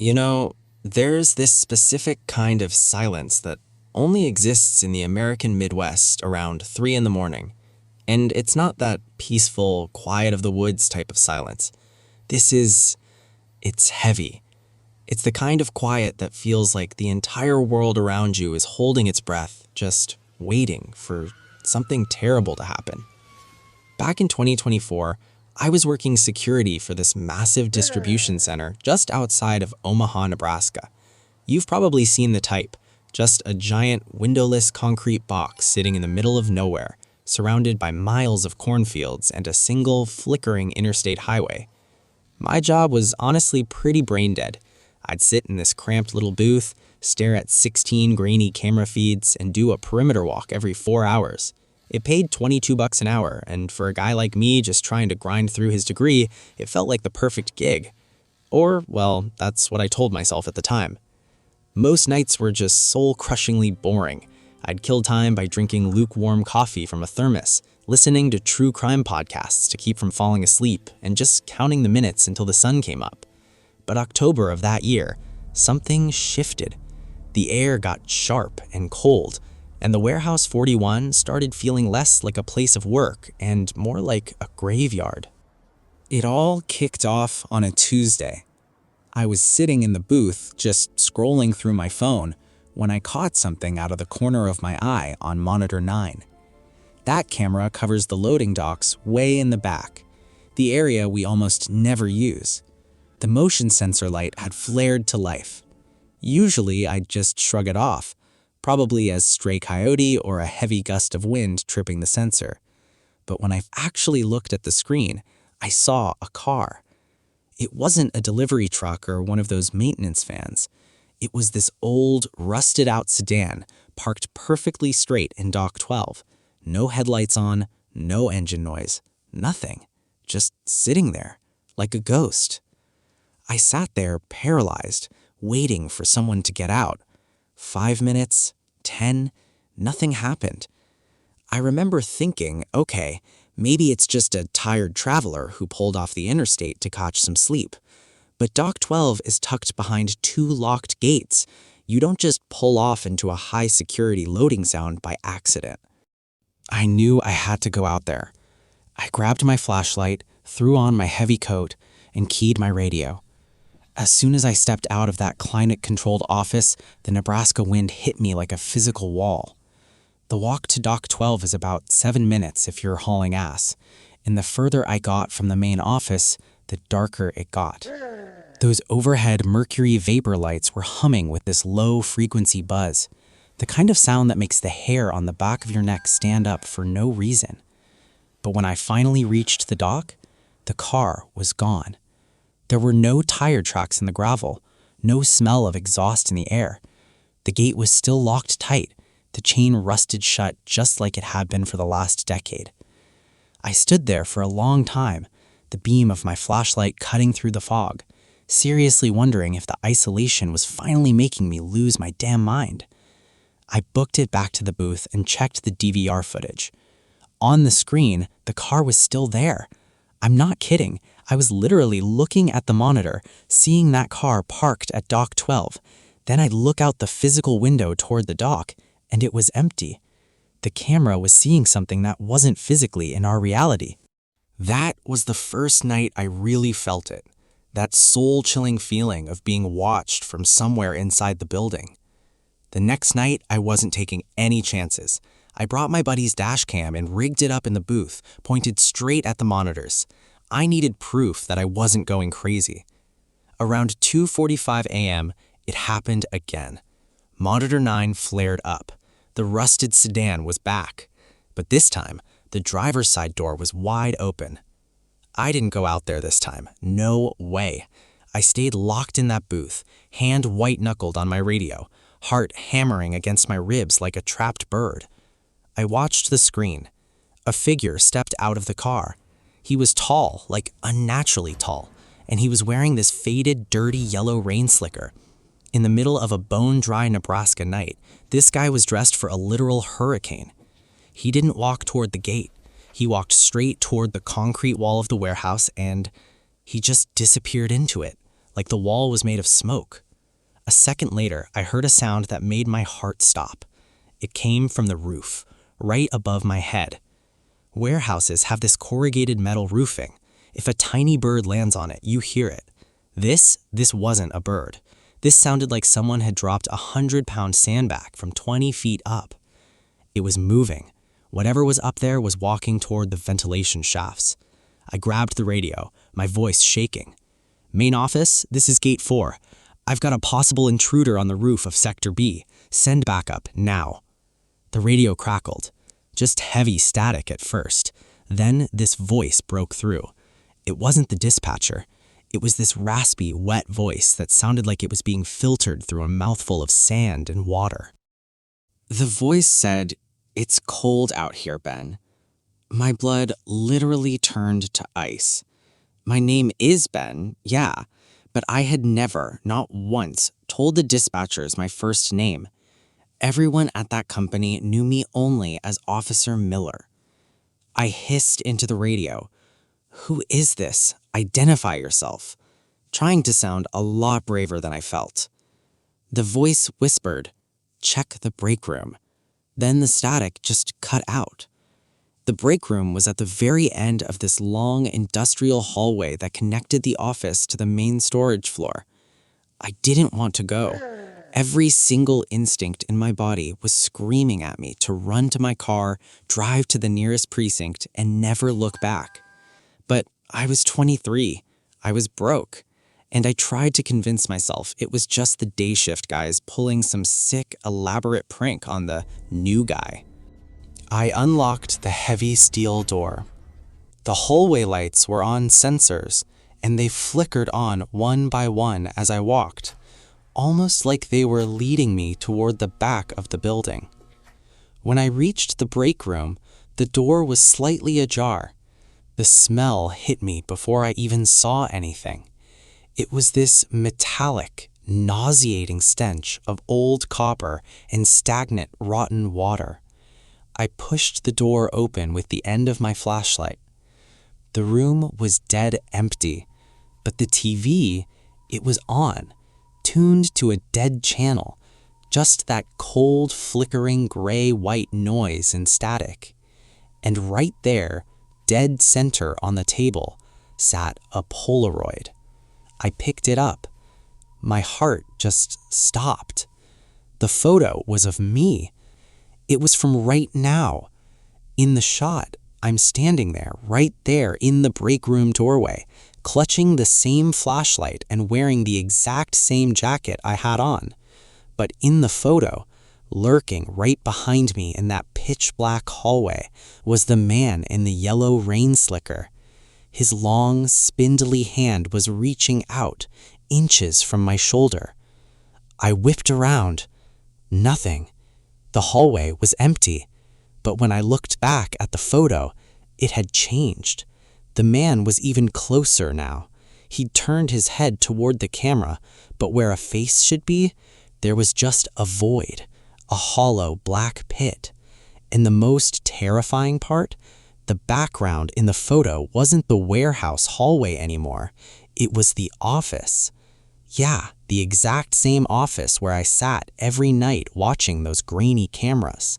You know, there's this specific kind of silence that only exists in the American Midwest around 3 in the morning. And it's not that peaceful, quiet of the woods type of silence. It's heavy. It's the kind of quiet that feels like the entire world around you is holding its breath, just waiting for something terrible to happen. Back in 2024, I was working security for this massive distribution center just outside of Omaha, Nebraska. You've probably seen the type, just a giant windowless concrete box sitting in the middle of nowhere, surrounded by miles of cornfields and a single flickering interstate highway. My job was honestly pretty brain dead. I'd sit in this cramped little booth, stare at 16 grainy camera feeds, and do a perimeter walk every 4 hours. It paid $22 an hour, and for a guy like me just trying to grind through his degree, it felt like the perfect gig. Or, well, that's what I told myself at the time. Most nights were just soul-crushingly boring. I'd kill time by drinking lukewarm coffee from a thermos, listening to true crime podcasts to keep from falling asleep, and just counting the minutes until the sun came up. But October of that year, something shifted. The air got sharp and cold, and the Warehouse 41 started feeling less like a place of work and more like a graveyard. It all kicked off on a Tuesday. I was sitting in the booth just scrolling through my phone when I caught something out of the corner of my eye on monitor 9. That camera covers the loading docks way in the back, the area we almost never use. The motion sensor light had flared to life. Usually I'd just shrug it off, probably as stray coyote or a heavy gust of wind tripping the sensor. But when I actually looked at the screen, I saw a car. It wasn't a delivery truck or one of those maintenance vans. It was this old, rusted-out sedan parked perfectly straight in dock 12. No headlights on, no engine noise, nothing. Just sitting there, like a ghost. I sat there paralyzed, waiting for someone to get out. 5 minutes, 10, nothing happened. I remember thinking, okay, maybe it's just a tired traveler who pulled off the interstate to catch some sleep. But Dock 12 is tucked behind 2 locked gates. You don't just pull off into a high-security loading zone by accident. I knew I had to go out there. I grabbed my flashlight, threw on my heavy coat, and keyed my radio. As soon as I stepped out of that climate-controlled office, the Nebraska wind hit me like a physical wall. The walk to Dock 12 is about 7 minutes if you're hauling ass, and the further I got from the main office, the darker it got. Those overhead mercury vapor lights were humming with this low-frequency buzz, the kind of sound that makes the hair on the back of your neck stand up for no reason. But when I finally reached the dock, the car was gone. There were no tire tracks in the gravel, no smell of exhaust in the air. The gate was still locked tight, the chain rusted shut just like it had been for the last decade. I stood there for a long time, the beam of my flashlight cutting through the fog, seriously wondering if the isolation was finally making me lose my damn mind. I booked it back to the booth and checked the DVR footage. On the screen, the car was still there. I'm not kidding. I was literally looking at the monitor, seeing that car parked at Dock 12. Then I'd look out the physical window toward the dock, and it was empty. The camera was seeing something that wasn't physically in our reality. That was the first night I really felt it. That soul-chilling feeling of being watched from somewhere inside the building. The next night, I wasn't taking any chances. I brought my buddy's dash cam and rigged it up in the booth, pointed straight at the monitors. I needed proof that I wasn't going crazy. Around 2:45 a.m., it happened again. Monitor 9 flared up. The rusted sedan was back. But this time, the driver's side door was wide open. I didn't go out there this time. No way. I stayed locked in that booth, hand white-knuckled on my radio, heart hammering against my ribs like a trapped bird. I watched the screen. A figure stepped out of the car. He was tall, like unnaturally tall, and he was wearing this faded, dirty yellow rain slicker. In the middle of a bone-dry Nebraska night, this guy was dressed for a literal hurricane. He didn't walk toward the gate. He walked straight toward the concrete wall of the warehouse, and he just disappeared into it, like the wall was made of smoke. A second later, I heard a sound that made my heart stop. It came from the roof, right above my head. Warehouses have this corrugated metal roofing. If a tiny bird lands on it, you hear it. This wasn't a bird. This sounded like someone had dropped a 100-pound sandbag from 20 feet up. It was moving. Whatever was up there was walking toward the ventilation shafts. I grabbed the radio, my voice shaking. "Main office, this is Gate 4. I've got a possible intruder on the roof of Sector B. Send backup, now." The radio crackled. Just heavy static at first. Then this voice broke through. It wasn't the dispatcher. It was this raspy, wet voice that sounded like it was being filtered through a mouthful of sand and water. The voice said, "It's cold out here, Ben." My blood literally turned to ice. My name is Ben, yeah, but I had never, not once, told the dispatchers my first name. Everyone at that company knew me only as Officer Miller. I hissed into the radio, "Who is this? Identify yourself," trying to sound a lot braver than I felt. The voice whispered, "Check the break room." Then the static just cut out. The break room was at the very end of this long industrial hallway that connected the office to the main storage floor. I didn't want to go. Every single instinct in my body was screaming at me to run to my car, drive to the nearest precinct, and never look back. But I was 23. I was broke. And I tried to convince myself it was just the day shift guys pulling some sick, elaborate prank on the new guy. I unlocked the heavy steel door. The hallway lights were on sensors, and they flickered on one by one as I walked, almost like they were leading me toward the back of the building. When I reached the break room, the door was slightly ajar. The smell hit me before I even saw anything. It was this metallic, nauseating stench of old copper and stagnant, rotten water. I pushed the door open with the end of my flashlight. The room was dead empty, but the TV, it was on, tuned to a dead channel, just that cold, flickering gray-white noise and static. And right there, dead center on the table, sat a Polaroid. I picked it up. My heart just stopped. The photo was of me. It was from right now. In the shot, I'm standing there, right there in the break room doorway, clutching the same flashlight and wearing the exact same jacket I had on. But in the photo, lurking right behind me in that pitch black hallway, was the man in the yellow rain slicker. His long, spindly hand was reaching out, inches from my shoulder. I whipped around. Nothing. The hallway was empty. But when I looked back at the photo, it had changed. The man was even closer now. He'd turned his head toward the camera, but where a face should be, there was just a void, a hollow black pit. And the most terrifying part, the background in the photo wasn't the warehouse hallway anymore. It was the office. Yeah, the exact same office where I sat every night watching those grainy cameras.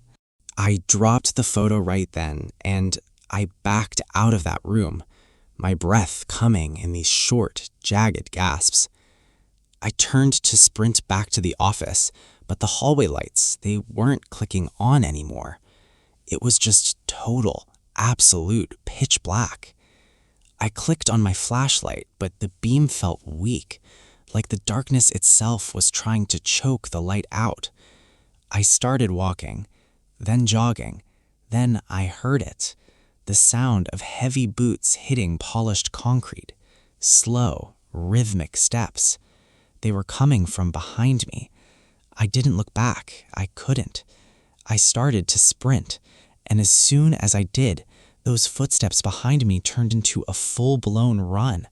I dropped the photo right then, and I backed out of that room, my breath coming in these short, jagged gasps. I turned to sprint back to the office, but the hallway lights, they weren't clicking on anymore. It was just total, absolute pitch black. I clicked on my flashlight, but the beam felt weak, like the darkness itself was trying to choke the light out. I started walking, then jogging. Then I heard it, the sound of heavy boots hitting polished concrete, slow, rhythmic steps. They were coming from behind me. I didn't look back. I couldn't. I started to sprint, and as soon as I did, those footsteps behind me turned into a full-blown run.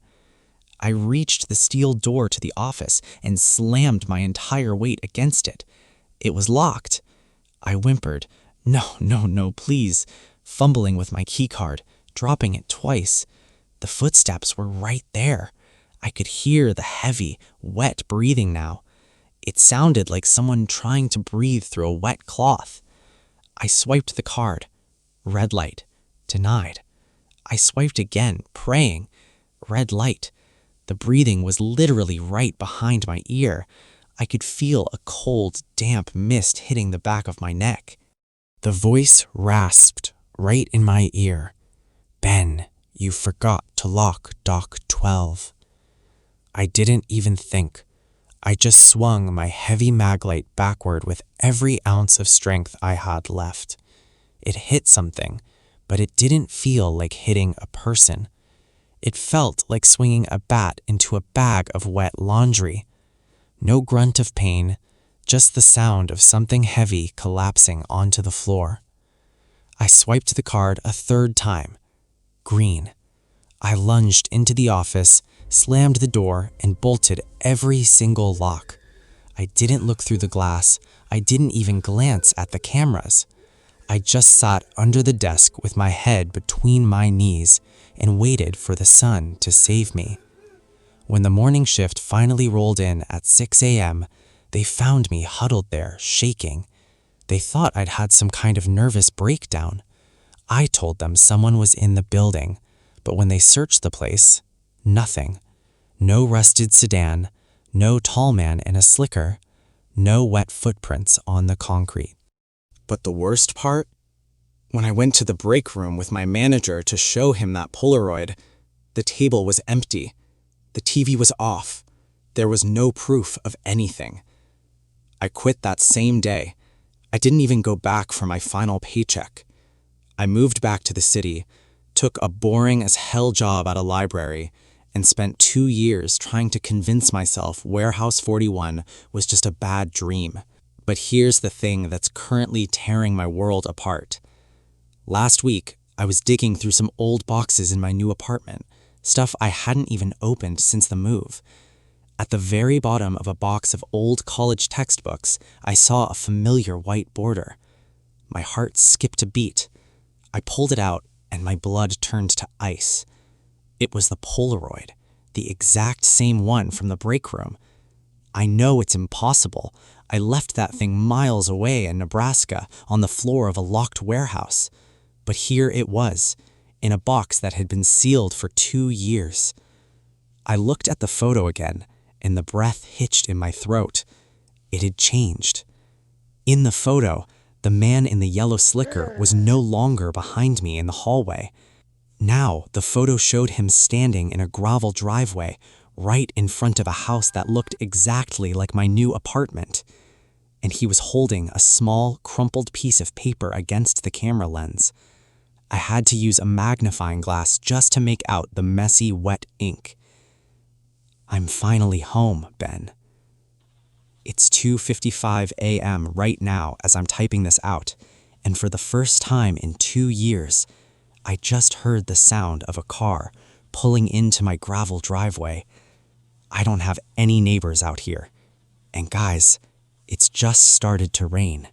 I reached the steel door to the office and slammed my entire weight against it. It was locked. I whimpered, No, please," fumbling with my keycard, dropping it twice. The footsteps were right there. I could hear the heavy, wet breathing now. It sounded like someone trying to breathe through a wet cloth. I swiped the card. Red light. Denied. I swiped again, praying. Red light. The breathing was literally right behind my ear. I could feel a cold, damp mist hitting the back of my neck. The voice rasped right in my ear. Ben, you forgot to lock dock 12. I didn't even think. I just swung my heavy maglite backward with every ounce of strength I had left. It hit something, but it didn't feel like hitting a person. It felt like swinging a bat into a bag of wet laundry. No grunt of pain, just the sound of something heavy collapsing onto the floor. I swiped the card a third time. Green. I lunged into the office, slammed the door, and bolted every single lock. I didn't look through the glass. I didn't even glance at the cameras. I just sat under the desk with my head between my knees and waited for the sun to save me. When the morning shift finally rolled in at 6 a.m., they found me huddled there, shaking. They thought I'd had some kind of nervous breakdown. I told them someone was in the building, but when they searched the place, nothing. No rusted sedan, no tall man in a slicker, no wet footprints on the concrete. But the worst part? When I went to the break room with my manager to show him that Polaroid, the table was empty. The TV was off. There was no proof of anything. I quit that same day. I didn't even go back for my final paycheck. I moved back to the city, took a boring as hell job at a library, and spent 2 years trying to convince myself Warehouse 41 was just a bad dream. But here's the thing that's currently tearing my world apart. Last week, I was digging through some old boxes in my new apartment, stuff I hadn't even opened since the move. At the very bottom of a box of old college textbooks, I saw a familiar white border. My heart skipped a beat. I pulled it out, and my blood turned to ice. It was the Polaroid, the exact same one from the break room. I know it's impossible. I left that thing miles away in Nebraska on the floor of a locked warehouse. But here it was, in a box that had been sealed for 2 years. I looked at the photo again, and the breath hitched in my throat. It had changed. In the photo, the man in the yellow slicker was no longer behind me in the hallway. Now, the photo showed him standing in a gravel driveway, right in front of a house that looked exactly like my new apartment. And he was holding a small, crumpled piece of paper against the camera lens. I had to use a magnifying glass just to make out the messy, wet ink. I'm finally home, Ben. It's 2:55 a.m. right now as I'm typing this out, and for the first time in 2 years, I just heard the sound of a car pulling into my gravel driveway. I don't have any neighbors out here. And guys, it's just started to rain.